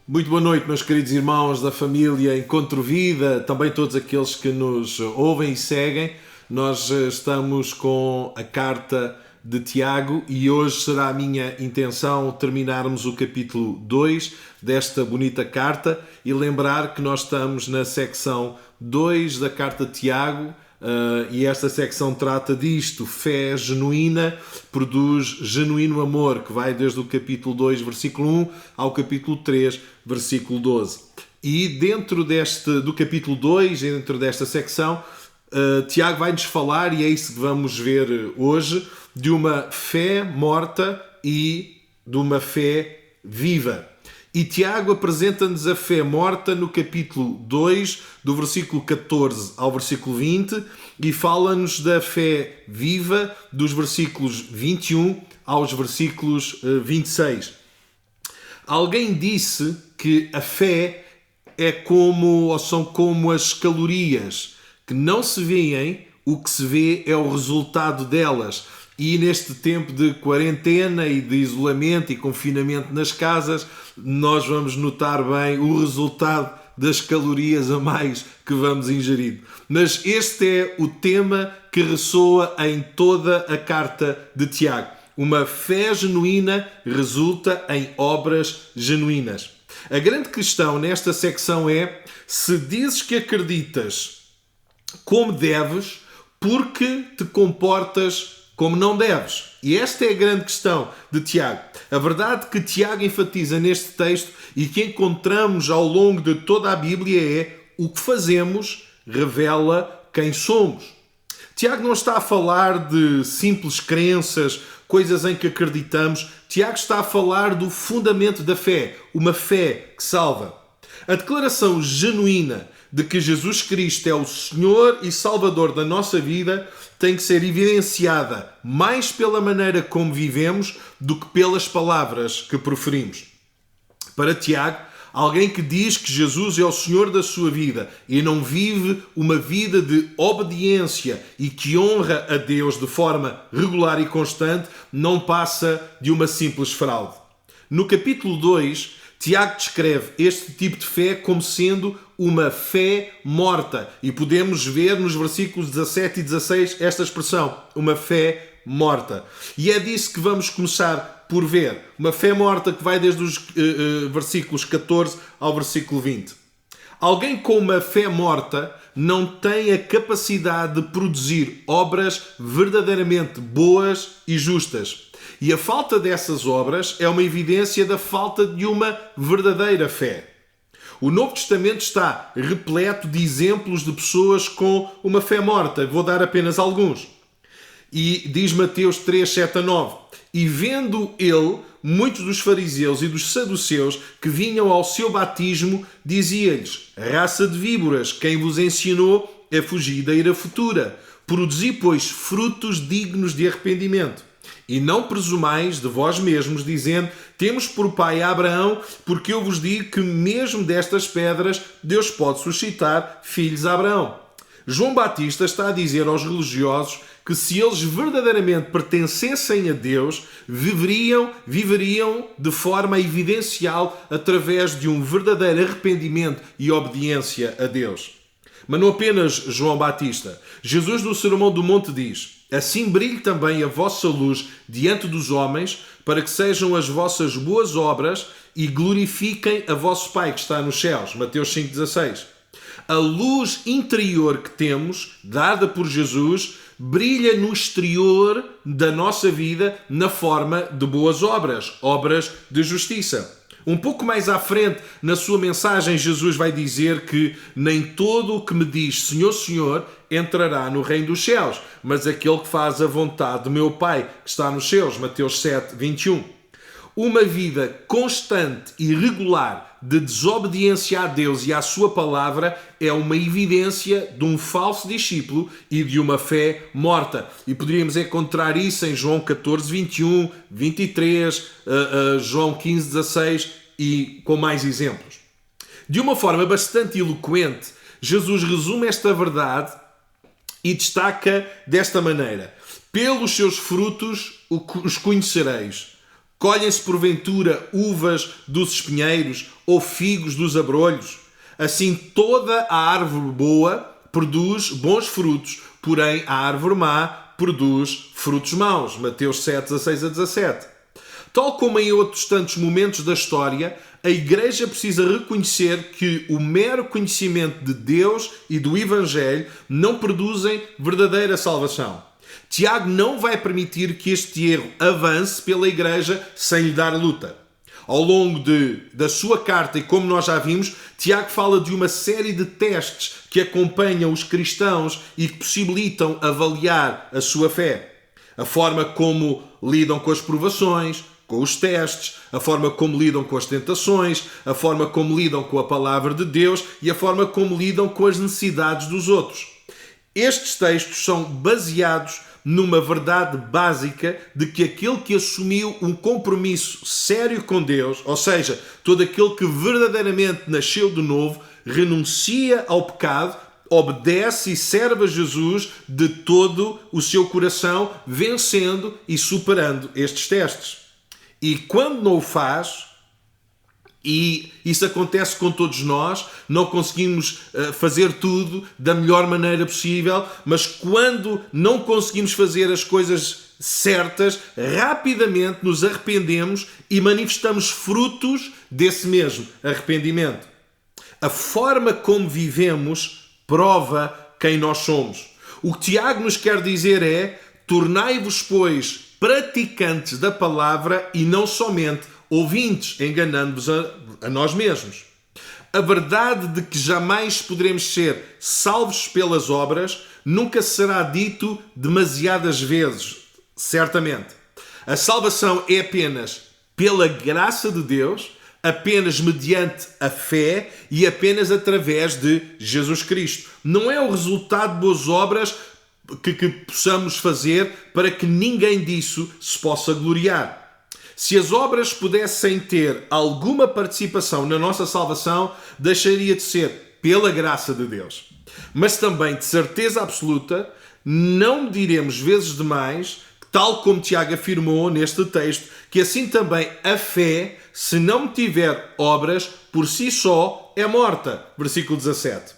Muito boa noite, meus queridos irmãos da família Encontro Vida, também todos aqueles que nos ouvem e seguem. Nós estamos com a carta de Tiago e hoje será a minha intenção terminarmos o capítulo 2 desta bonita carta e lembrar que nós estamos na secção 2 da carta de Tiago. E esta secção trata disto: fé genuína produz genuíno amor, que vai desde o capítulo 2, versículo 1 ao capítulo 3, versículo 12. E dentro do capítulo 2, dentro desta secção, Tiago vai-nos falar, e é isso que vamos ver hoje, de uma fé morta e de uma fé viva. E Tiago apresenta-nos a fé morta no capítulo 2, do versículo 14 ao versículo 20, e fala-nos da fé viva dos versículos 21 aos versículos 26. Alguém disse que a fé são como as calorias, que não se veem, o que se vê é o resultado delas. E neste tempo de quarentena e de isolamento e confinamento nas casas, nós vamos notar bem o resultado das calorias a mais que vamos ingerir. Mas este é o tema que ressoa em toda a carta de Tiago. Uma fé genuína resulta em obras genuínas. A grande questão nesta secção é: se dizes que acreditas como deves, por que te comportas como não deves? E esta é a grande questão de Tiago. A verdade que Tiago enfatiza neste texto e que encontramos ao longo de toda a Bíblia é: o que fazemos revela quem somos. Tiago não está a falar de simples crenças, coisas em que acreditamos. Tiago está a falar do fundamento da fé, uma fé que salva. A declaração genuína de que Jesus Cristo é o Senhor e Salvador da nossa vida tem que ser evidenciada mais pela maneira como vivemos do que pelas palavras que proferimos. Para Tiago, alguém que diz que Jesus é o Senhor da sua vida e não vive uma vida de obediência e que honra a Deus de forma regular e constante, não passa de uma simples fraude. No capítulo 2, Tiago descreve este tipo de fé como sendo uma fé morta. E podemos ver nos versículos 17 e 16 esta expressão, uma fé morta. E é disso que vamos começar por ver. Uma fé morta que vai desde os versículos 14 ao versículo 20. Alguém com uma fé morta não tem a capacidade de produzir obras verdadeiramente boas e justas. E a falta dessas obras é uma evidência da falta de uma verdadeira fé. O Novo Testamento está repleto de exemplos de pessoas com uma fé morta. Vou dar apenas alguns. E diz Mateus 3, 7 a 9. E vendo ele, muitos dos fariseus e dos saduceus que vinham ao seu batismo, dizia-lhes: raça de víboras, quem vos ensinou a fugir da ira futura? Produzi, pois, frutos dignos de arrependimento. E não presumais de vós mesmos, dizendo: temos por pai Abraão, porque eu vos digo que mesmo destas pedras Deus pode suscitar filhos a Abraão. João Batista está a dizer aos religiosos que se eles verdadeiramente pertencessem a Deus, viveriam de forma evidencial através de um verdadeiro arrependimento e obediência a Deus. Mas não apenas João Batista. Jesus no Sermão do Monte diz: assim brilhe também a vossa luz diante dos homens, para que sejam as vossas boas obras e glorifiquem a vosso Pai que está nos céus. Mateus 5,16. A luz interior que temos, dada por Jesus, brilha no exterior da nossa vida na forma de boas obras, obras de justiça. Um pouco mais à frente, na sua mensagem, Jesus vai dizer que nem todo o que me diz Senhor, Senhor, entrará no reino dos céus, mas aquele que faz a vontade do meu Pai que está nos céus. Mateus 7, 21. Uma vida constante e regular de desobediência a Deus e à sua palavra é uma evidência de um falso discípulo e de uma fé morta. E poderíamos encontrar isso em João 14, 21, 23, João 15, 16 e com mais exemplos. De uma forma bastante eloquente, Jesus resume esta verdade e destaca desta maneira: pelos seus frutos os conhecereis. Colhem-se porventura uvas dos espinheiros ou figos dos abrolhos? Assim toda a árvore boa produz bons frutos, porém a árvore má produz frutos maus. Mateus 7, 16 a 17. Tal como em outros tantos momentos da história, a Igreja precisa reconhecer que o mero conhecimento de Deus e do Evangelho não produzem verdadeira salvação. Tiago não vai permitir que este erro avance pela Igreja sem lhe dar luta. Ao longo da sua carta, e como nós já vimos, Tiago fala de uma série de testes que acompanham os cristãos e que possibilitam avaliar a sua fé. A forma como lidam com as provações, com os testes, a forma como lidam com as tentações, a forma como lidam com a palavra de Deus e a forma como lidam com as necessidades dos outros. Estes textos são baseados numa verdade básica de que aquele que assumiu um compromisso sério com Deus, ou seja, todo aquele que verdadeiramente nasceu de novo, renuncia ao pecado, obedece e serve a Jesus de todo o seu coração, vencendo e superando estes testes. E quando não o faz, e isso acontece com todos nós, não conseguimos fazer tudo da melhor maneira possível, mas quando não conseguimos fazer as coisas certas, rapidamente nos arrependemos e manifestamos frutos desse mesmo arrependimento. A forma como vivemos prova quem nós somos. O que Tiago nos quer dizer é: tornai-vos, pois, praticantes da palavra e não somente ouvintes, enganando-vos a nós mesmos. A verdade de que jamais poderemos ser salvos pelas obras nunca será dito demasiadas vezes, certamente. A salvação é apenas pela graça de Deus, apenas mediante a fé e apenas através de Jesus Cristo. Não é o resultado de boas obras que possamos fazer para que ninguém disso se possa gloriar. Se as obras pudessem ter alguma participação na nossa salvação, deixaria de ser pela graça de Deus. Mas também, de certeza absoluta, não diremos vezes demais, tal como Tiago afirmou neste texto, que assim também a fé, se não tiver obras, por si só é morta. Versículo 17.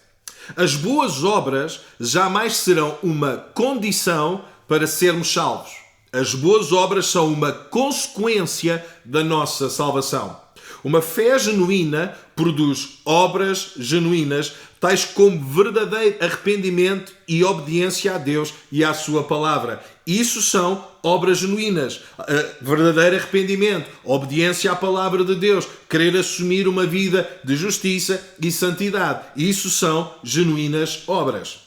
As boas obras jamais serão uma condição para sermos salvos. As boas obras são uma consequência da nossa salvação. Uma fé genuína produz obras genuínas, tais como verdadeiro arrependimento e obediência a Deus e à sua palavra. Isso são obras genuínas. Verdadeiro arrependimento, obediência à palavra de Deus, querer assumir uma vida de justiça e santidade. Isso são genuínas obras.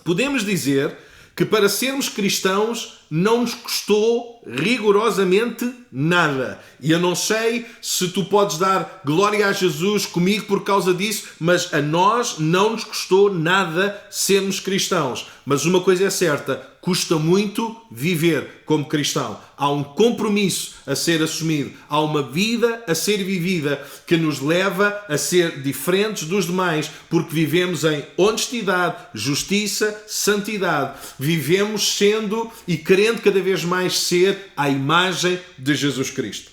Podemos dizer que para sermos cristãos não nos custou rigorosamente nada. E eu não sei se tu podes dar glória a Jesus comigo por causa disso, mas a nós não nos custou nada sermos cristãos. Mas uma coisa é certa, custa muito viver como cristão. Há um compromisso a ser assumido, há uma vida a ser vivida que nos leva a ser diferentes dos demais, porque vivemos em honestidade, justiça, santidade. Vivemos sendo e querendo cada vez mais ser à imagem de Jesus Cristo.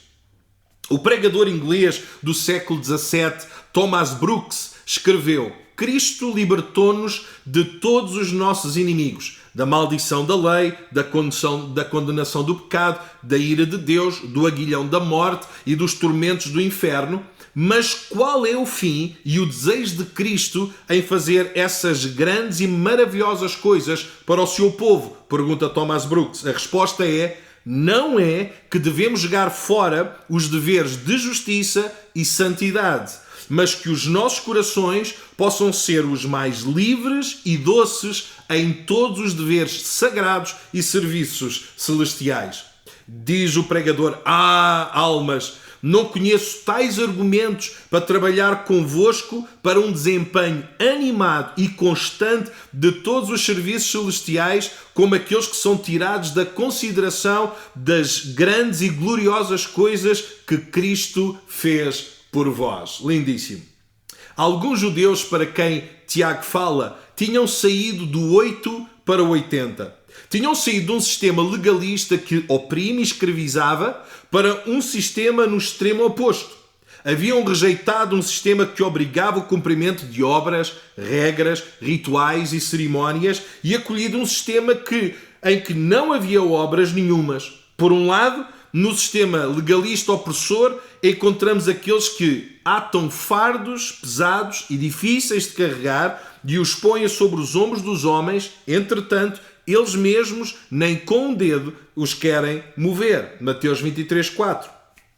O pregador inglês do século XVII, Thomas Brooks, escreveu: Cristo libertou-nos de todos os nossos inimigos, da maldição da lei, da condenação do pecado, da ira de Deus, do aguilhão da morte e dos tormentos do inferno. Mas qual é o fim e o desejo de Cristo em fazer essas grandes e maravilhosas coisas para o seu povo? Pergunta Thomas Brooks. A resposta é: não é que devemos jogar fora os deveres de justiça e santidade, mas que os nossos corações possam ser os mais livres e doces em todos os deveres sagrados e serviços celestiais. Diz o pregador: almas, não conheço tais argumentos para trabalhar convosco para um desempenho animado e constante de todos os serviços celestiais, como aqueles que são tirados da consideração das grandes e gloriosas coisas que Cristo fez por vós. Lindíssimo. Alguns judeus para quem Tiago fala tinham saído do 8 para o 80. Tinham saído de um sistema legalista que oprime e escravizava para um sistema no extremo oposto. Haviam rejeitado um sistema que obrigava o cumprimento de obras, regras, rituais e cerimónias e acolhido um sistema em que não havia obras nenhumas. Por um lado, no sistema legalista opressor, encontramos aqueles que atam fardos pesados e difíceis de carregar e os põem sobre os ombros dos homens, entretanto, eles mesmos nem com um dedo os querem mover. Mateus 23:4.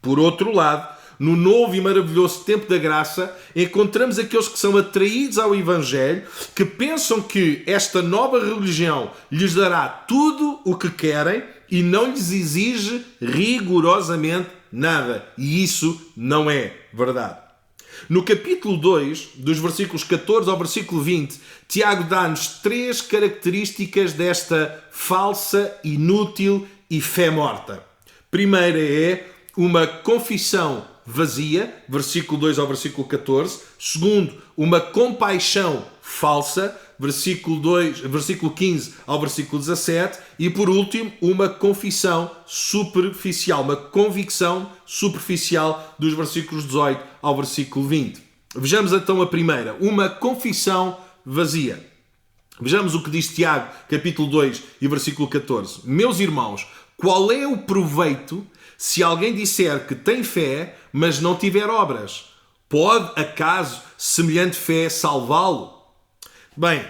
Por outro lado, no novo e maravilhoso tempo da graça, encontramos aqueles que são atraídos ao Evangelho, que pensam que esta nova religião lhes dará tudo o que querem e não lhes exige rigorosamente nada. E isso não é verdade. No capítulo 2, dos versículos 14 ao versículo 20, Tiago dá-nos 3 características desta falsa, inútil e fé morta. Primeira é uma confissão vazia, versículo 2 ao versículo 14. Segundo, uma compaixão falsa, versículo 15 ao versículo 17. E por último, uma confissão superficial, uma convicção superficial dos versículos 18 ao versículo 20. Vejamos então a primeira, uma confissão vazia. Vejamos o que diz Tiago, capítulo 2 e versículo 14. Meus irmãos, qual é o proveito se alguém disser que tem fé, mas não tiver obras? Pode, acaso, semelhante fé salvá-lo? Bem,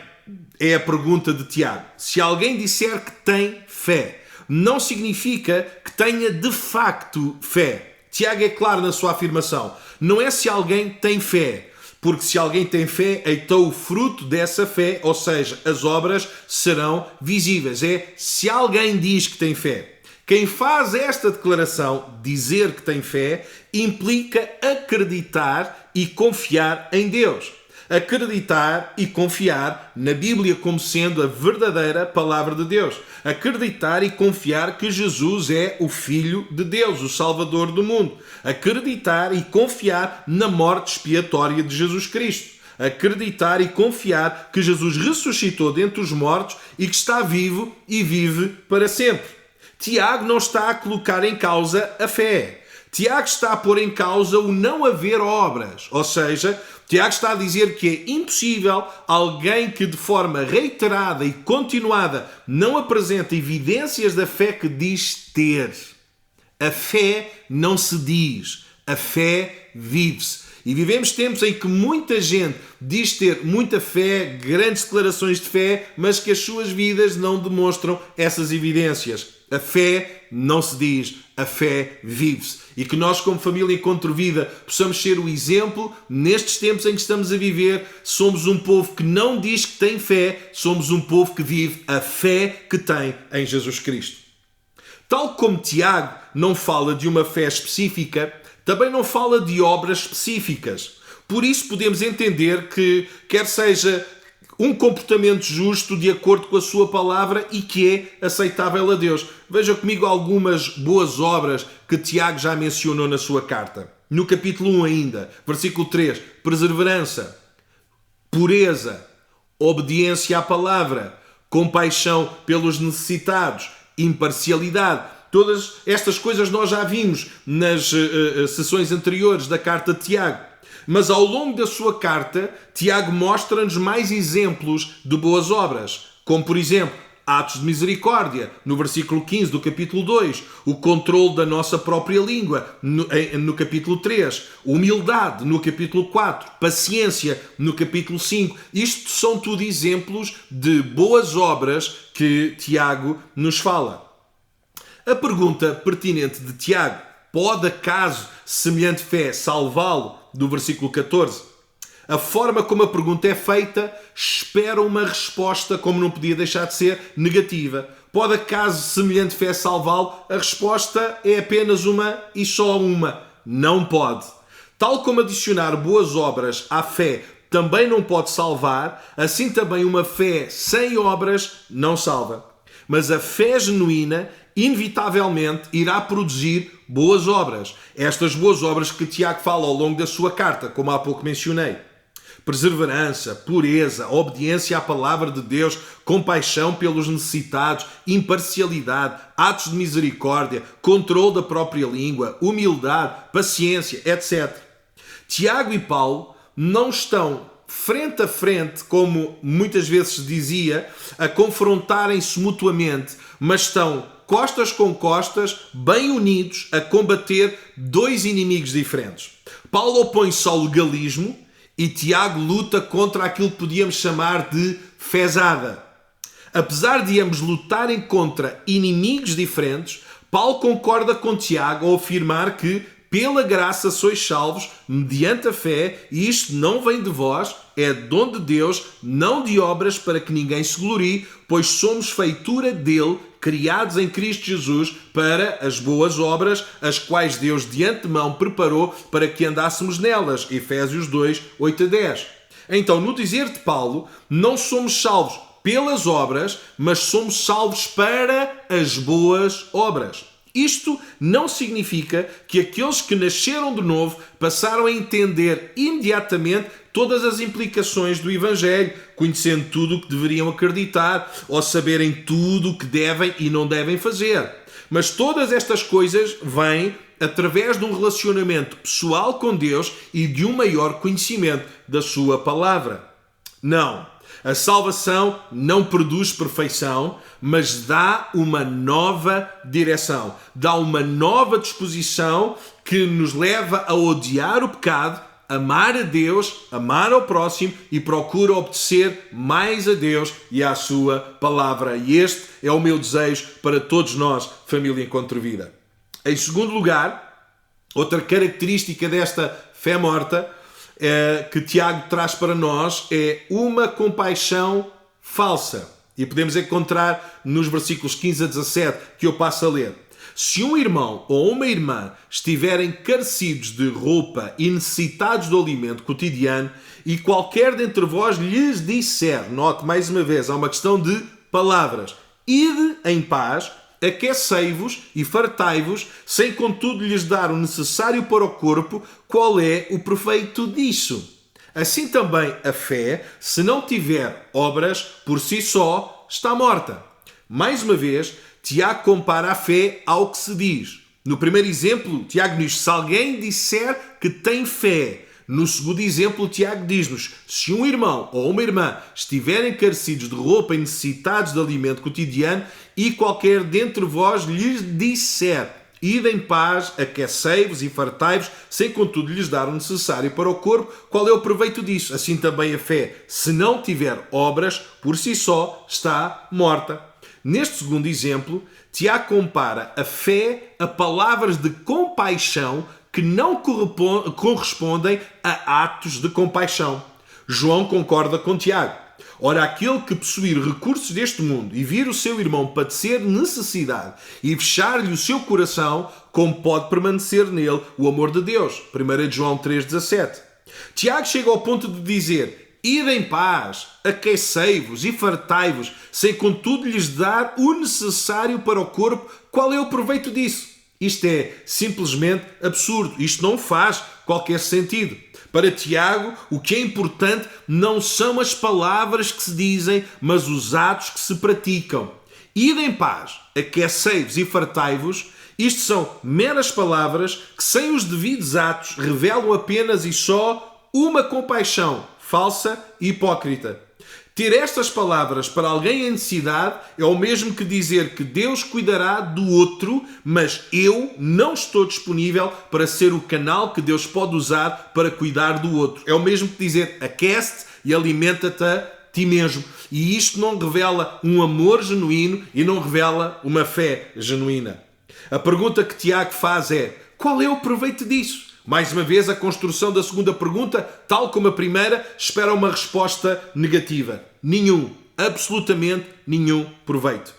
é a pergunta de Tiago. Se alguém disser que tem fé, não significa que tenha de facto fé. Tiago é claro na sua afirmação. Não é se alguém tem fé, porque se alguém tem fé, então o fruto dessa fé, ou seja, as obras, serão visíveis. É se alguém diz que tem fé. Quem faz esta declaração, dizer que tem fé, implica acreditar e confiar em Deus. Acreditar e confiar na Bíblia como sendo a verdadeira palavra de Deus. Acreditar e confiar que Jesus é o Filho de Deus, o Salvador do mundo. Acreditar e confiar na morte expiatória de Jesus Cristo. Acreditar e confiar que Jesus ressuscitou dentre os mortos e que está vivo e vive para sempre. Tiago não está a colocar em causa a fé. Tiago está a pôr em causa o não haver obras. Ou seja, Tiago está a dizer que é impossível alguém que de forma reiterada e continuada não apresenta evidências da fé que diz ter. A fé não se diz, a fé vive-se. E vivemos tempos em que muita gente diz ter muita fé, grandes declarações de fé, mas que as suas vidas não demonstram essas evidências. A fé não se diz, a fé vive-se. E que nós, como família Encontro Vida, possamos ser o exemplo nestes tempos em que estamos a viver. Somos um povo que não diz que tem fé, somos um povo que vive a fé que tem em Jesus Cristo. Tal como Tiago não fala de uma fé específica, também não fala de obras específicas. Por isso podemos entender que quer seja um comportamento justo de acordo com a sua palavra e que é aceitável a Deus. Veja comigo algumas boas obras que Tiago já mencionou na sua carta. No capítulo 1 ainda, versículo 3, perseverança, pureza, obediência à palavra, compaixão pelos necessitados, imparcialidade. Todas estas coisas nós já vimos nas sessões anteriores da carta de Tiago. Mas ao longo da sua carta, Tiago mostra-nos mais exemplos de boas obras, como por exemplo, atos de misericórdia, no versículo 15 do capítulo 2, o controle da nossa própria língua, no capítulo 3, humildade, no capítulo 4, paciência, no capítulo 5. Isto são tudo exemplos de boas obras que Tiago nos fala. A pergunta pertinente de Tiago, pode acaso semelhante fé salvá-lo? Do versículo 14. A forma como a pergunta é feita espera uma resposta, como não podia deixar de ser, negativa. Pode acaso semelhante fé salvá-lo? A resposta é apenas uma e só uma. Não pode. Tal como adicionar boas obras à fé também não pode salvar, assim também uma fé sem obras não salva. Mas a fé genuína inevitavelmente irá produzir boas obras. Estas boas obras que Tiago fala ao longo da sua carta, como há pouco mencionei. perseverança, pureza, obediência à palavra de Deus, compaixão pelos necessitados, imparcialidade, atos de misericórdia, controle da própria língua, humildade, paciência, etc. Tiago e Paulo não estão frente a frente, como muitas vezes se dizia, a confrontarem-se mutuamente, mas estão costas com costas, bem unidos, a combater dois inimigos diferentes. Paulo opõe-se ao legalismo e Tiago luta contra aquilo que podíamos chamar de fezada. Apesar de ambos lutarem contra inimigos diferentes, Paulo concorda com Tiago ao afirmar que pela graça sois salvos, mediante a fé, e isto não vem de vós, é dom de Deus, não de obras para que ninguém se glorie, pois somos feitura dele, criados em Cristo Jesus para as boas obras, as quais Deus de antemão preparou para que andássemos nelas. Efésios 2, 8 a 10. Então, no dizer de Paulo, não somos salvos pelas obras, mas somos salvos para as boas obras. Isto não significa que aqueles que nasceram de novo passaram a entender imediatamente todas as implicações do Evangelho, conhecendo tudo o que deveriam acreditar ou saberem tudo o que devem e não devem fazer. Mas todas estas coisas vêm através de um relacionamento pessoal com Deus e de um maior conhecimento da sua palavra. Não. A salvação não produz perfeição, mas dá uma nova direção, dá uma nova disposição que nos leva a odiar o pecado, amar a Deus, amar ao próximo e procura obedecer mais a Deus e à sua palavra. E este é o meu desejo para todos nós, família Encontro Vida. Em segundo lugar, outra característica desta fé morta que Tiago traz para nós é uma compaixão falsa. E podemos encontrar nos versículos 15 a 17 que eu passo a ler. Se um irmão ou uma irmã estiverem carecidos de roupa e necessitados do alimento cotidiano e qualquer dentre vós lhes disser, note mais uma vez, há uma questão de palavras, ide em paz, aquecei-vos e fartai-vos, sem contudo lhes dar o necessário para o corpo, qual é o proveito disso? Assim também a fé, se não tiver obras, por si só está morta. Mais uma vez, Tiago compara a fé ao que se diz. No primeiro exemplo, Tiago diz, se alguém disser que tem fé. No segundo exemplo, Tiago diz-nos, se um irmão ou uma irmã estiverem carecidos de roupa e necessitados de alimento cotidiano e qualquer dentre vós lhes disser, ide em paz, aquecei-vos e fartai-vos, sem contudo lhes dar o necessário para o corpo, qual é o proveito disso? Assim também a fé, se não tiver obras, por si só está morta. Neste segundo exemplo, Tiago compara a fé a palavras de compaixão que não correspondem a atos de compaixão. João concorda com Tiago. Ora, aquele que possuir recursos deste mundo e vir o seu irmão padecer necessidade e fechar-lhe o seu coração, como pode permanecer nele o amor de Deus? 1 João 3,17. Tiago chega ao ponto de dizer, ide em paz, aquecei-vos e fartai-vos, sem contudo lhes dar o necessário para o corpo. Qual é o proveito disso? Isto é simplesmente absurdo. Isto não faz qualquer sentido. Para Tiago, o que é importante não são as palavras que se dizem, mas os atos que se praticam. Ide em paz, aquecei-vos e fartai-vos. Isto são meras palavras que, sem os devidos atos, revelam apenas e só uma compaixão falsa e hipócrita. Ter estas palavras para alguém em necessidade é o mesmo que dizer que Deus cuidará do outro, mas eu não estou disponível para ser o canal que Deus pode usar para cuidar do outro. É o mesmo que dizer aquece-te e alimenta-te a ti mesmo. E isto não revela um amor genuíno e não revela uma fé genuína. A pergunta que Tiago faz é, qual é o proveito disso? Mais uma vez, a construção da segunda pergunta, tal como a primeira, espera uma resposta negativa. Nenhum, absolutamente nenhum proveito.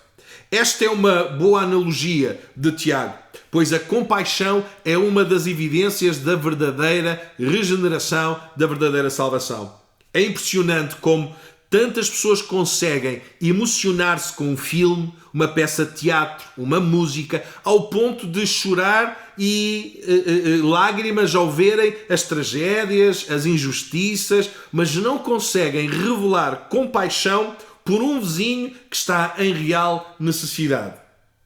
Esta é uma boa analogia de Tiago, pois a compaixão é uma das evidências da verdadeira regeneração, da verdadeira salvação. É impressionante como tantas pessoas conseguem emocionar-se com um filme, uma peça de teatro, uma música, ao ponto de chorar e lágrimas ao verem as tragédias, as injustiças, mas não conseguem revelar compaixão por um vizinho que está em real necessidade.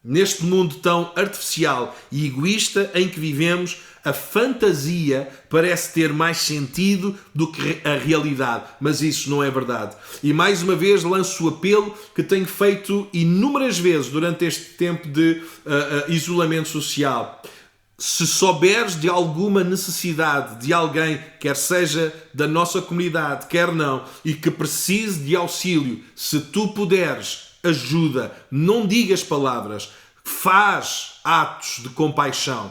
Neste mundo tão artificial e egoísta em que vivemos, a fantasia parece ter mais sentido do que a realidade, mas isso não é verdade. E mais uma vez lanço o apelo que tenho feito inúmeras vezes durante este tempo de isolamento social. Se souberes de alguma necessidade de alguém, quer seja da nossa comunidade, quer não, e que precise de auxílio, se tu puderes, ajuda, não digas palavras, faz atos de compaixão,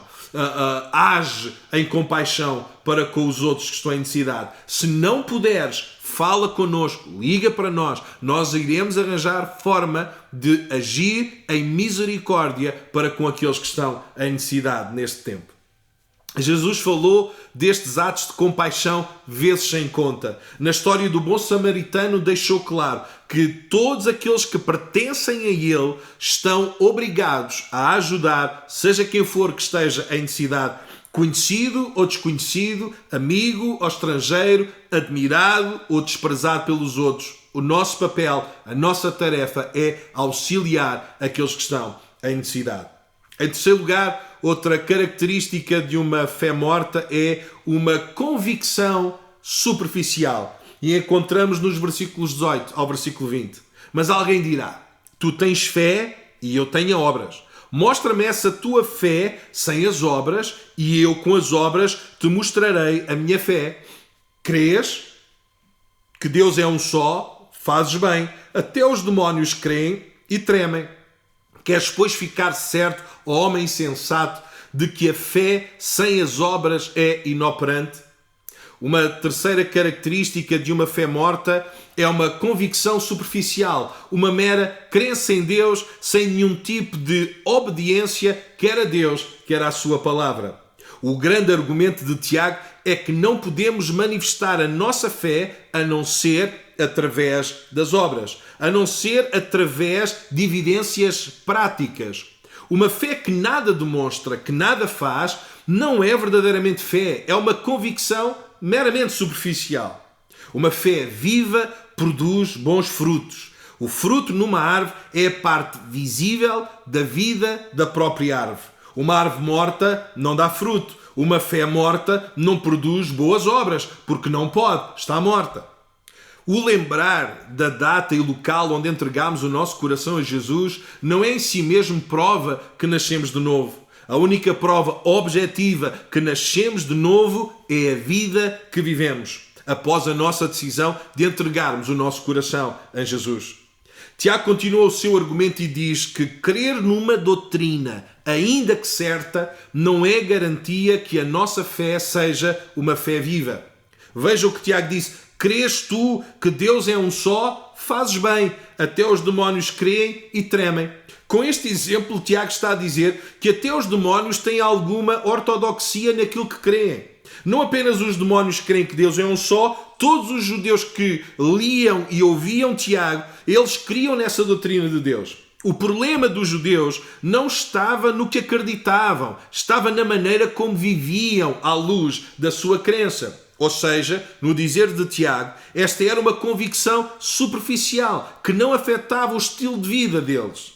age em compaixão para com os outros que estão em necessidade. Se não puderes, fala connosco, liga para nós. Nós iremos arranjar forma de agir em misericórdia para com aqueles que estão em necessidade neste tempo. Jesus falou destes atos de compaixão vezes sem conta. Na história do bom samaritano deixou claro que todos aqueles que pertencem a ele estão obrigados a ajudar, seja quem for que esteja em necessidade, conhecido ou desconhecido, amigo ou estrangeiro, admirado ou desprezado pelos outros. O nosso papel, a nossa tarefa é auxiliar aqueles que estão em necessidade. Em terceiro lugar, outra característica de uma fé morta é uma convicção superficial. E encontramos nos versículos 18 ao versículo 20. Mas alguém dirá, tu tens fé e eu tenho obras. Mostra-me essa tua fé sem as obras e eu com as obras te mostrarei a minha fé. Crês que Deus é um só? Fazes bem. Até os demónios creem e tremem. Queres, pois, ficar certo, ó homem sensato, de que a fé sem as obras é inoperante? Uma terceira característica de uma fé morta é uma convicção superficial, uma mera crença em Deus sem nenhum tipo de obediência, quer a Deus, quer à sua palavra. O grande argumento de Tiago é que não podemos manifestar a nossa fé a não ser através das obras, a não ser através de evidências práticas. Uma fé que nada demonstra, que nada faz, não é verdadeiramente fé, é uma convicção meramente superficial. Uma fé viva produz bons frutos. O fruto numa árvore é a parte visível da vida da própria árvore. Uma árvore morta não dá fruto. Uma fé morta não produz boas obras, porque não pode, está morta. O lembrar da data e local onde entregamos o nosso coração a Jesus não é em si mesmo prova que nascemos de novo. A única prova objetiva que nascemos de novo é a vida que vivemos, após a nossa decisão de entregarmos o nosso coração a Jesus. Tiago continua o seu argumento e diz que crer numa doutrina, ainda que certa, não é garantia que a nossa fé seja uma fé viva. Veja o que Tiago disse. Crês tu que Deus é um só? Fazes bem. Até os demónios creem e tremem. Com este exemplo, Tiago está a dizer que até os demónios têm alguma ortodoxia naquilo que creem. Não apenas os demónios creem que Deus é um só, todos os judeus que liam e ouviam Tiago, eles criam nessa doutrina de Deus. O problema dos judeus não estava no que acreditavam, estava na maneira como viviam à luz da sua crença. Ou seja, no dizer de Tiago, esta era uma convicção superficial, que não afetava o estilo de vida deles.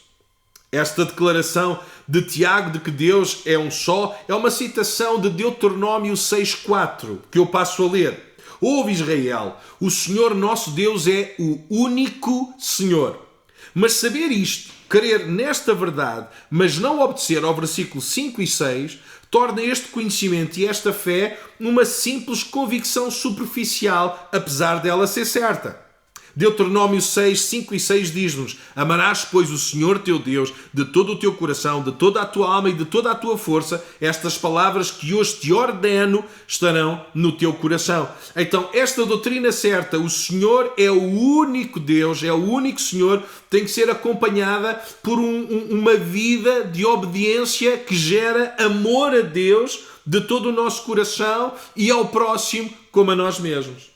Esta declaração de Tiago de que Deus é um só é uma citação de Deuteronômio 6,4, que eu passo a ler. Ouve Israel, o Senhor nosso Deus é o único Senhor. Mas saber isto, crer nesta verdade, mas não obedecer ao versículo 5 e 6, torna este conhecimento e esta fé uma simples convicção superficial, apesar dela ser certa. Deuteronômio 6, 5 e 6 diz-nos: amarás, pois, o Senhor teu Deus de todo o teu coração, de toda a tua alma e de toda a tua força. Estas palavras que hoje te ordeno estarão no teu coração. Então, esta doutrina certa, o Senhor é o único Deus, é o único Senhor, tem que ser acompanhada por uma vida de obediência que gera amor a Deus de todo o nosso coração e ao próximo como a nós mesmos.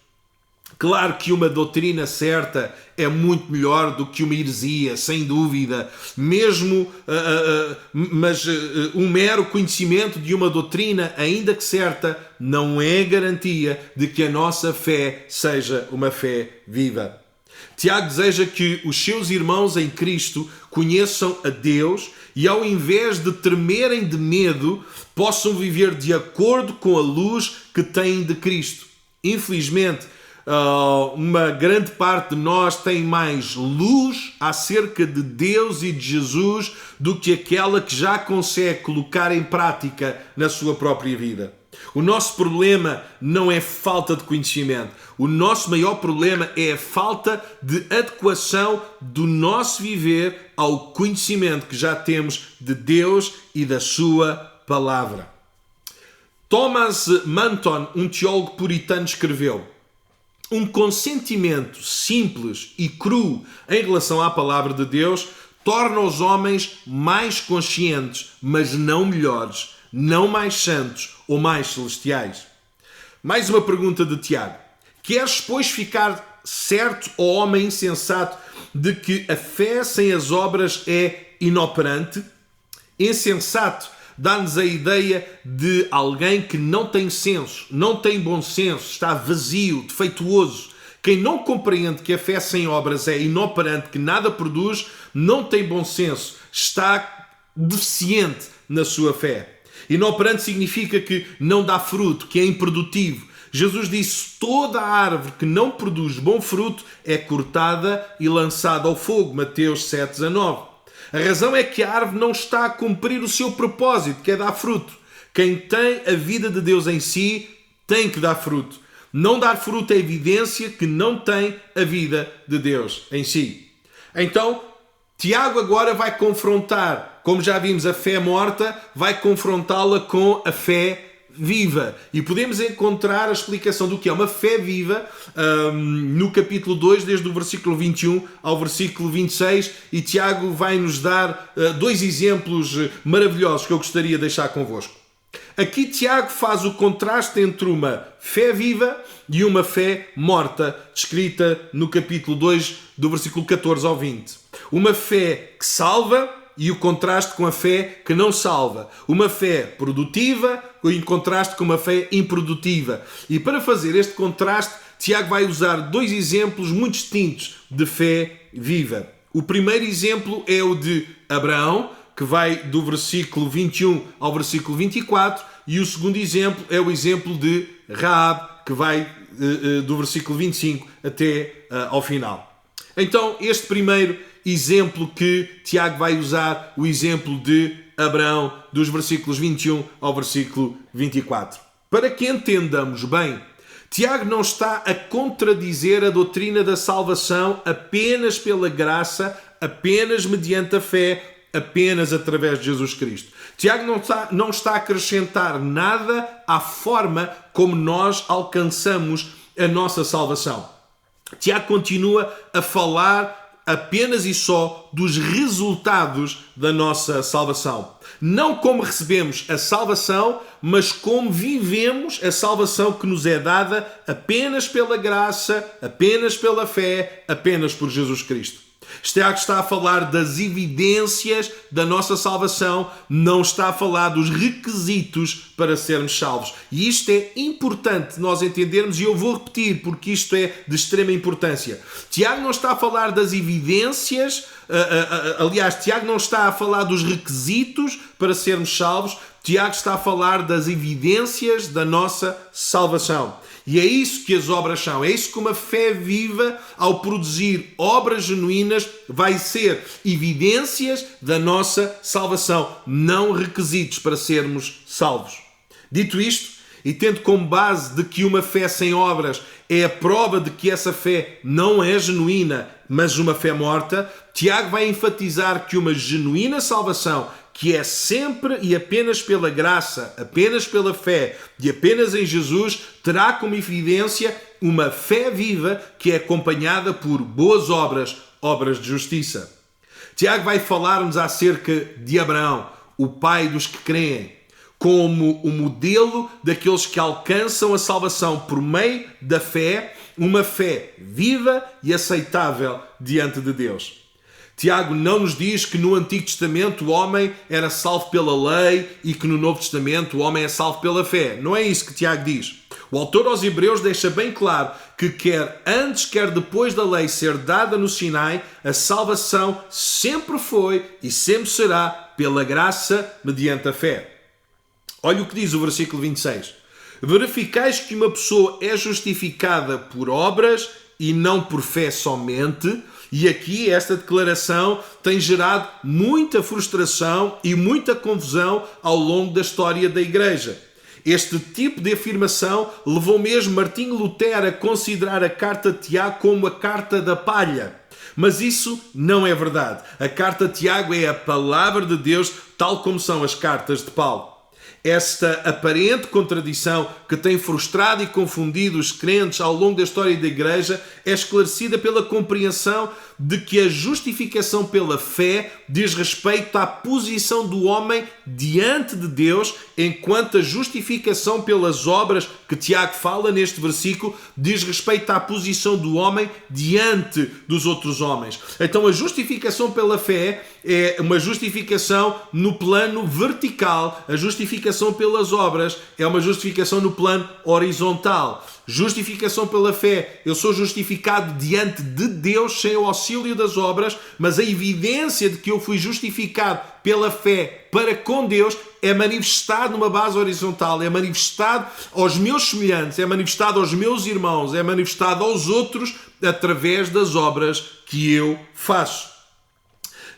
Claro que uma doutrina certa é muito melhor do que uma heresia, sem dúvida. Mas um mero conhecimento de uma doutrina, ainda que certa, não é garantia de que a nossa fé seja uma fé viva. Tiago deseja que os seus irmãos em Cristo conheçam a Deus e, ao invés de tremerem de medo, possam viver de acordo com a luz que têm de Cristo. Infelizmente, uma grande parte de nós tem mais luz acerca de Deus e de Jesus do que aquela que já consegue colocar em prática na sua própria vida. O nosso problema não é falta de conhecimento. O nosso maior problema é a falta de adequação do nosso viver ao conhecimento que já temos de Deus e da sua palavra. Thomas Manton, um teólogo puritano, escreveu: um consentimento simples e cru em relação à palavra de Deus torna os homens mais conscientes, mas não melhores, não mais santos ou mais celestiais. Mais uma pergunta de Tiago. Queres, pois, ficar certo, ó homem insensato, de que a fé sem as obras é inoperante? Insensato dá-nos a ideia de alguém que não tem senso, não tem bom senso, está vazio, defeituoso. Quem não compreende que a fé sem obras é inoperante, que nada produz, não tem bom senso, está deficiente na sua fé. Inoperante significa que não dá fruto, que é improdutivo. Jesus disse: toda árvore que não produz bom fruto é cortada e lançada ao fogo. Mateus 7,19. A razão é que a árvore não está a cumprir o seu propósito, que é dar fruto. Quem tem a vida de Deus em si tem que dar fruto. Não dar fruto é evidência que não tem a vida de Deus em si. Então, Tiago agora vai confrontar, como já vimos, a fé morta, vai confrontá-la com a fé viva. E podemos encontrar a explicação do que é uma fé viva no capítulo 2, desde o versículo 21 ao versículo 26, e Tiago vai nos dar dois exemplos maravilhosos que eu gostaria de deixar convosco. Aqui Tiago faz o contraste entre uma fé viva e uma fé morta, descrita no capítulo 2, do versículo 14 ao 20. Uma fé que salva e o contraste com a fé que não salva. Uma fé produtiva em contraste com uma fé improdutiva. E para fazer este contraste, Tiago vai usar dois exemplos muito distintos de fé viva. O primeiro exemplo é o de Abraão, que vai do versículo 21 ao versículo 24, e o segundo exemplo é o exemplo de Raabe, que vai do versículo 25 até ao final. Então, este primeiro exemplo que Tiago vai usar, o exemplo de Abraão, dos versículos 21 ao versículo 24. Para que entendamos bem, Tiago não está a contradizer a doutrina da salvação apenas pela graça, apenas mediante a fé, apenas através de Jesus Cristo. Tiago não está a acrescentar nada à forma como nós alcançamos a nossa salvação. Tiago continua a falar apenas e só dos resultados da nossa salvação. Não como recebemos a salvação, mas como vivemos a salvação que nos é dada apenas pela graça, apenas pela fé, apenas por Jesus Cristo. Tiago está a falar das evidências da nossa salvação, não está a falar dos requisitos para sermos salvos. E isto é importante nós entendermos, e eu vou repetir porque isto é de extrema importância. Tiago não está a falar das evidências, aliás, Tiago não está a falar dos requisitos para sermos salvos, Tiago está a falar das evidências da nossa salvação. E é isso que as obras são. É isso que uma fé viva, ao produzir obras genuínas, vai ser evidências da nossa salvação, não requisitos para sermos salvos. Dito isto, e tendo como base de que uma fé sem obras é a prova de que essa fé não é genuína, mas uma fé morta, Tiago vai enfatizar que uma genuína salvação, que é sempre e apenas pela graça, apenas pela fé e apenas em Jesus, terá como evidência uma fé viva que é acompanhada por boas obras, obras de justiça. Tiago vai falar-nos acerca de Abraão, o pai dos que creem. como o modelo daqueles que alcançam a salvação por meio da fé, uma fé viva e aceitável diante de Deus. Tiago não nos diz que no Antigo Testamento o homem era salvo pela lei e que no Novo Testamento o homem é salvo pela fé. Não é isso que Tiago diz. O autor aos Hebreus deixa bem claro que quer antes, quer depois da lei ser dada no Sinai, a salvação sempre foi e sempre será pela graça mediante a fé. Olha o que diz o versículo 26. Verificais que uma pessoa é justificada por obras e não por fé somente. E aqui esta declaração tem gerado muita frustração e muita confusão ao longo da história da Igreja. Este tipo de afirmação levou mesmo Martinho Lutero a considerar a carta de Tiago como a carta da palha. Mas isso não é verdade. A carta de Tiago é a palavra de Deus, tal como são as cartas de Paulo. Esta aparente contradição que tem frustrado e confundido os crentes ao longo da história da Igreja é esclarecida pela compreensão de que a justificação pela fé diz respeito à posição do homem diante de Deus, enquanto a justificação pelas obras que Tiago fala neste versículo diz respeito à posição do homem diante dos outros homens. Então a justificação pela fé é uma justificação no plano vertical, a justificação pelas obras é uma justificação no plano horizontal. Justificação pela fé, eu sou justificado diante de Deus sem o auxílio das obras, mas a evidência de que eu fui justificado pela fé para com Deus é manifestado numa base horizontal, é manifestado aos meus semelhantes, é manifestado aos meus irmãos, é manifestado aos outros através das obras que eu faço.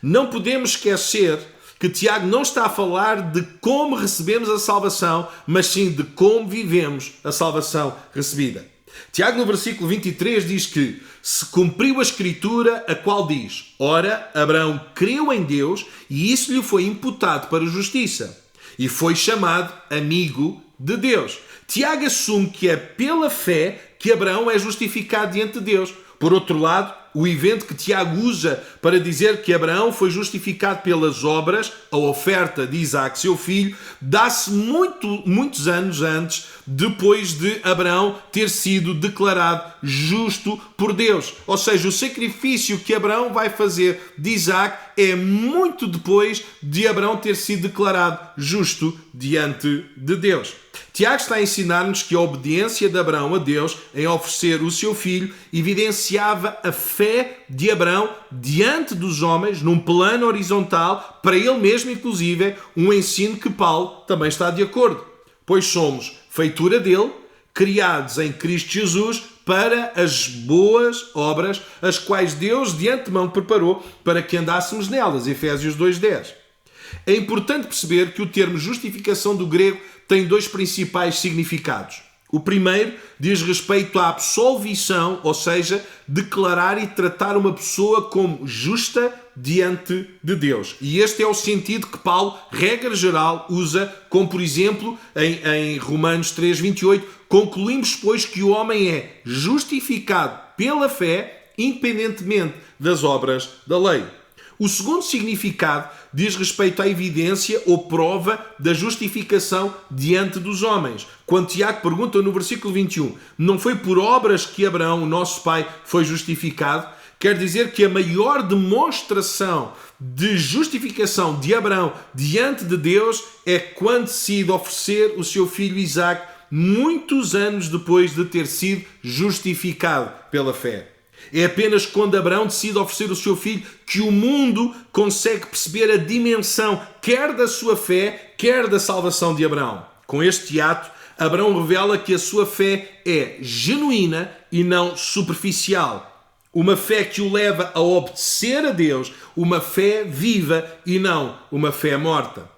Não podemos esquecer que Tiago não está a falar de como recebemos a salvação, mas sim de como vivemos a salvação recebida. Tiago, no versículo 23, diz que se cumpriu a Escritura, a qual diz: ora, Abraão creu em Deus e isso lhe foi imputado para justiça, e foi chamado amigo de Deus. Tiago assume que é pela fé que Abraão é justificado diante de Deus. Por outro lado, o evento que Tiago usa para dizer que Abraão foi justificado pelas obras, a oferta de Isaac, seu filho, dá-se muitos anos antes, depois de Abraão ter sido declarado justo por Deus. Ou seja, o sacrifício que Abraão vai fazer de Isaac é muito depois de Abraão ter sido declarado justo diante de Deus. Tiago está a ensinar-nos que a obediência de Abraão a Deus em oferecer o seu filho evidenciava a fé de Abraão diante dos homens, num plano horizontal, para ele mesmo, inclusive, um ensino que Paulo também está de acordo. Pois somos feitura dele, criados em Cristo Jesus para as boas obras, as quais Deus de antemão preparou para que andássemos nelas. Efésios 2:10. É importante perceber que o termo justificação do grego tem dois principais significados. O primeiro diz respeito à absolvição, ou seja, declarar e tratar uma pessoa como justa diante de Deus. E este é o sentido que Paulo, regra geral, usa, como por exemplo em Romanos 3:28, concluímos, pois, que o homem é justificado pela fé, independentemente das obras da lei. O segundo significado diz respeito à evidência ou prova da justificação diante dos homens. Quando Tiago pergunta no versículo 21, não foi por obras que Abraão, o nosso pai, foi justificado? Quer dizer que a maior demonstração de justificação de Abraão diante de Deus é quando decide oferecer o seu filho Isaac, muitos anos depois de ter sido justificado pela fé. É apenas quando Abraão decide oferecer o seu filho que o mundo consegue perceber a dimensão quer da sua fé, quer da salvação de Abraão. Com este ato, Abraão revela que a sua fé é genuína e não superficial. Uma fé que o leva a obedecer a Deus, uma fé viva e não uma fé morta.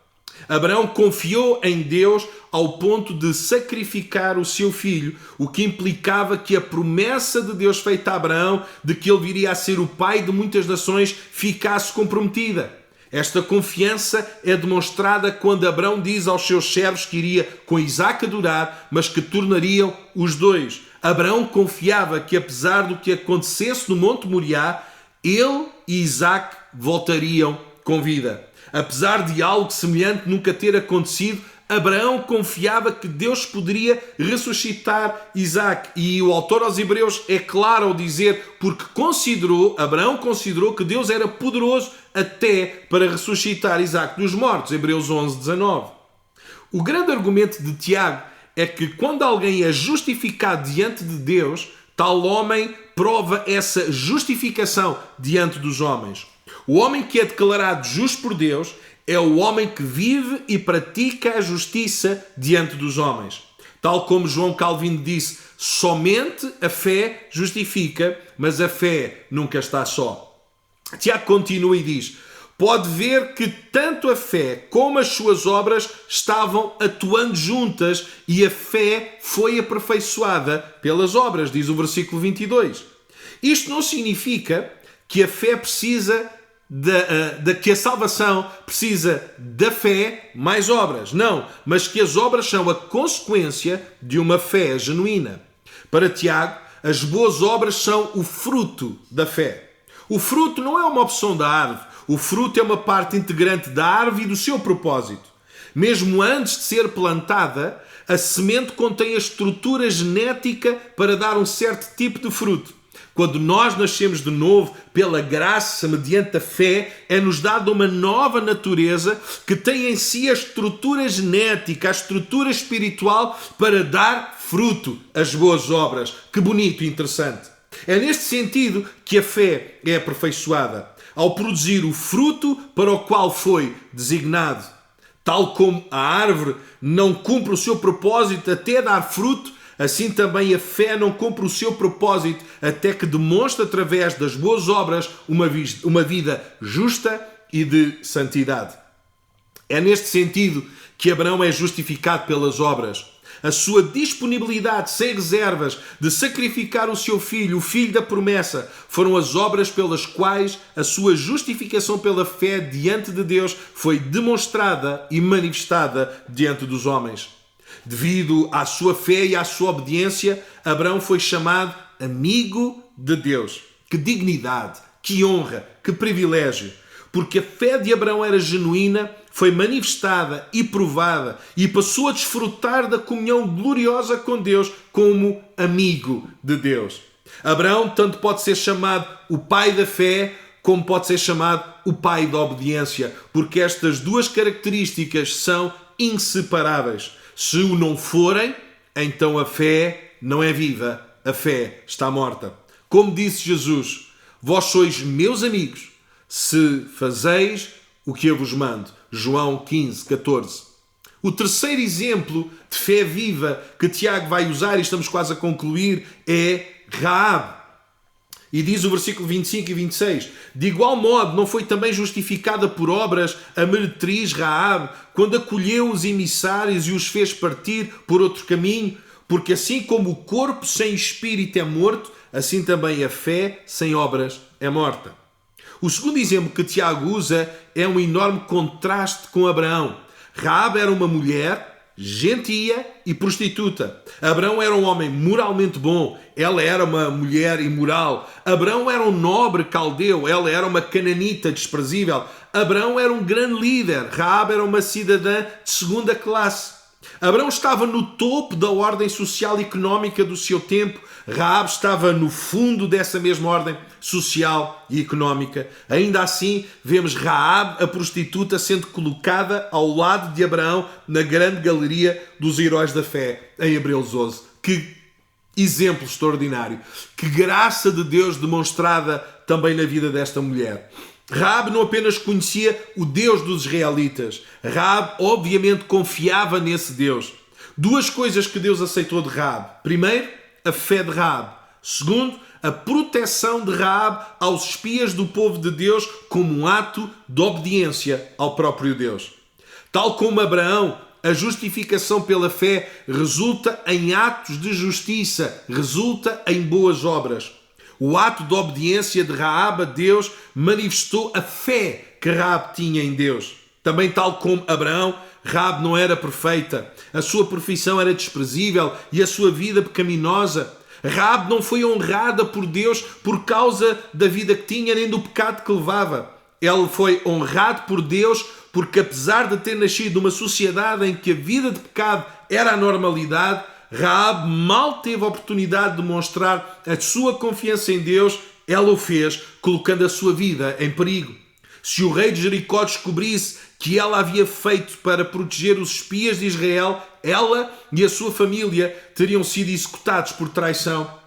Abraão confiou em Deus ao ponto de sacrificar o seu filho, o que implicava que a promessa de Deus feita a Abraão de que ele viria a ser o pai de muitas nações ficasse comprometida. Esta confiança é demonstrada quando Abraão diz aos seus servos que iria com Isaac adorar, mas que tornariam os dois. Abraão confiava que apesar do que acontecesse no Monte Moriá, ele e Isaac voltariam com vida. Apesar de algo semelhante nunca ter acontecido, Abraão confiava que Deus poderia ressuscitar Isaac. E o autor aos Hebreus é claro ao dizer, porque Abraão considerou que Deus era poderoso até para ressuscitar Isaac dos mortos. Hebreus 11:19. O grande argumento de Tiago é que quando alguém é justificado diante de Deus, tal homem prova essa justificação diante dos homens. O homem que é declarado justo por Deus é o homem que vive e pratica a justiça diante dos homens. Tal como João Calvino disse, somente a fé justifica, mas a fé nunca está só. Tiago continua e diz, pode ver que tanto a fé como as suas obras estavam atuando juntas e a fé foi aperfeiçoada pelas obras, diz o versículo 22. Isto não significa que a fé precisa que a salvação precisa da fé mais obras. Não, mas que as obras são a consequência de uma fé genuína. Para Tiago, as boas obras são o fruto da fé. O fruto não é uma opção da árvore. O fruto é uma parte integrante da árvore e do seu propósito. Mesmo antes de ser plantada, a semente contém a estrutura genética para dar um certo tipo de fruto. Quando nós nascemos de novo, pela graça, mediante a fé, é-nos dada uma nova natureza que tem em si a estrutura genética, a estrutura espiritual para dar fruto às boas obras. Que bonito e interessante. É neste sentido que a fé é aperfeiçoada, ao produzir o fruto para o qual foi designado. Tal como a árvore não cumpre o seu propósito até dar fruto, assim também a fé não cumpre o seu propósito até que demonstre através das boas obras uma vida justa e de santidade. É neste sentido que Abraão é justificado pelas obras. A sua disponibilidade sem reservas de sacrificar o seu filho, o filho da promessa, foram as obras pelas quais a sua justificação pela fé diante de Deus foi demonstrada e manifestada diante dos homens. Devido à sua fé e à sua obediência, Abraão foi chamado amigo de Deus. Que dignidade, que honra, que privilégio. Porque a fé de Abraão era genuína, foi manifestada e provada e passou a desfrutar da comunhão gloriosa com Deus como amigo de Deus. Abraão tanto pode ser chamado o pai da fé, como pode ser chamado o pai da obediência, porque estas duas características são inseparáveis. Se o não forem, então a fé não é viva, a fé está morta. Como disse Jesus, vós sois meus amigos, se fazeis o que eu vos mando. João 15:14. O terceiro exemplo de fé viva que Tiago vai usar, e estamos quase a concluir, é Raabe. E diz o versículo 25 e 26, de igual modo não foi também justificada por obras a meretriz Raabe, quando acolheu os emissários e os fez partir por outro caminho, porque assim como o corpo sem espírito é morto, assim também a fé sem obras é morta. O segundo exemplo que Tiago usa é um enorme contraste com Abraão. Raabe era uma mulher gentia e prostituta. Abraão era um homem moralmente bom, ela era uma mulher imoral. Abraão era um nobre caldeu, ela era uma cananita desprezível. Abraão era um grande líder, Raabe era uma cidadã de segunda classe. Abraão estava no topo da ordem social e económica do seu tempo. Raabe estava no fundo dessa mesma ordem social e económica. Ainda assim, vemos Raabe, a prostituta, sendo colocada ao lado de Abraão na grande galeria dos heróis da fé, em Hebreus 11. Que exemplo extraordinário! Que graça de Deus demonstrada também na vida desta mulher. Raabe não apenas conhecia o Deus dos israelitas, Raabe obviamente confiava nesse Deus. Duas coisas que Deus aceitou de Raabe. Primeiro, a fé de Raabe. Segundo, a proteção de Raabe aos espias do povo de Deus como um ato de obediência ao próprio Deus. Tal como Abraão, a justificação pela fé resulta em atos de justiça, resulta em boas obras. O ato de obediência de Raabe a Deus manifestou a fé que Raabe tinha em Deus. Também tal como Abraão, Raabe não era perfeita. A sua profissão era desprezível e a sua vida pecaminosa. Raabe não foi honrada por Deus por causa da vida que tinha nem do pecado que levava. Ele foi honrado por Deus porque apesar de ter nascido numa sociedade em que a vida de pecado era a normalidade, Raabe mal teve a oportunidade de mostrar a sua confiança em Deus. Ela o fez, colocando a sua vida em perigo. Se o rei de Jericó descobrisse que ela havia feito para proteger os espias de Israel, ela e a sua família teriam sido executados por traição.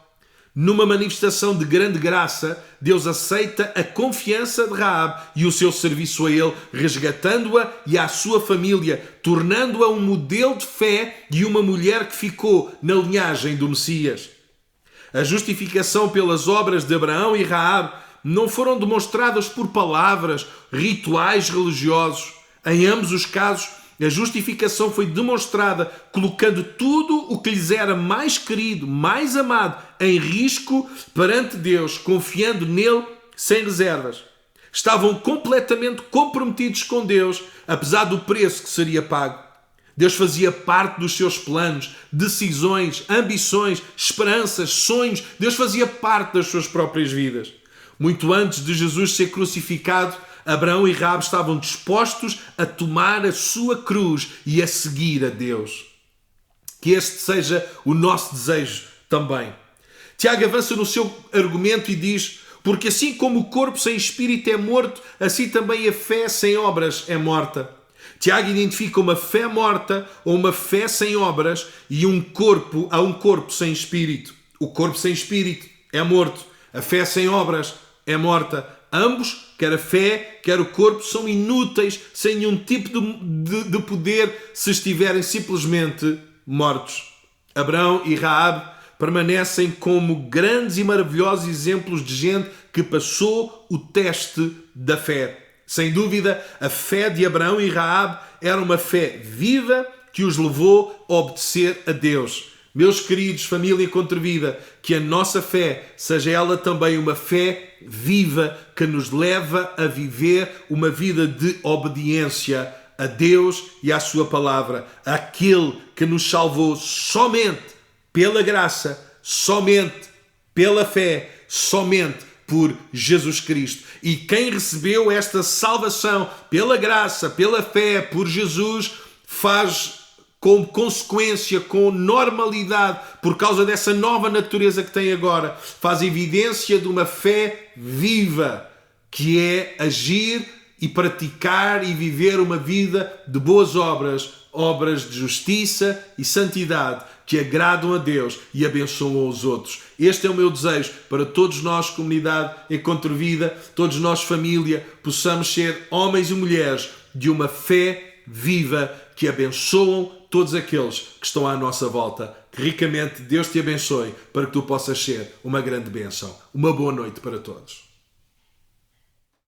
Numa manifestação de grande graça, Deus aceita a confiança de Raabe e o seu serviço a ele, resgatando-a e à sua família, tornando-a um modelo de fé e uma mulher que ficou na linhagem do Messias. A justificação pelas obras de Abraão e Raabe não foram demonstradas por palavras, rituais religiosos. Em ambos os casos, a justificação foi demonstrada colocando tudo o que lhes era mais querido, mais amado, em risco perante Deus, confiando nele sem reservas. Estavam completamente comprometidos com Deus, apesar do preço que seria pago. Deus fazia parte dos seus planos, decisões, ambições, esperanças, sonhos. Deus fazia parte das suas próprias vidas. Muito antes de Jesus ser crucificado, Abraão e Raabe estavam dispostos a tomar a sua cruz e a seguir a Deus. Que este seja o nosso desejo também. Tiago avança no seu argumento e diz: porque assim como o corpo sem espírito é morto, assim também a fé sem obras é morta. Tiago identifica uma fé morta ou uma fé sem obras e um corpo sem espírito. O corpo sem espírito é morto. A fé sem obras é morta. Ambos, quer a fé, quer o corpo, são inúteis, sem nenhum tipo de poder, se estiverem simplesmente mortos. Abraão e Raabe permanecem como grandes e maravilhosos exemplos de gente que passou o teste da fé. Sem dúvida, a fé de Abraão e Raabe era uma fé viva que os levou a obedecer a Deus. Meus queridos, família Contrevida, que a nossa fé seja ela também uma fé viva que nos leva a viver uma vida de obediência a Deus e à sua palavra. Aquele que nos salvou somente pela graça, somente pela fé, somente por Jesus Cristo. E quem recebeu esta salvação pela graça, pela fé, por Jesus, faz com consequência, com normalidade, por causa dessa nova natureza que tem agora, faz evidência de uma fé viva, que é agir e praticar e viver uma vida de boas obras, obras de justiça e santidade, que agradam a Deus e abençoam os outros. Este é o meu desejo para todos nós, comunidade Encontro Vida, todos nós, família, possamos ser homens e mulheres de uma fé viva que abençoam todos aqueles que estão à nossa volta. Que ricamente Deus te abençoe para que tu possas ser uma grande bênção. Uma boa noite para todos.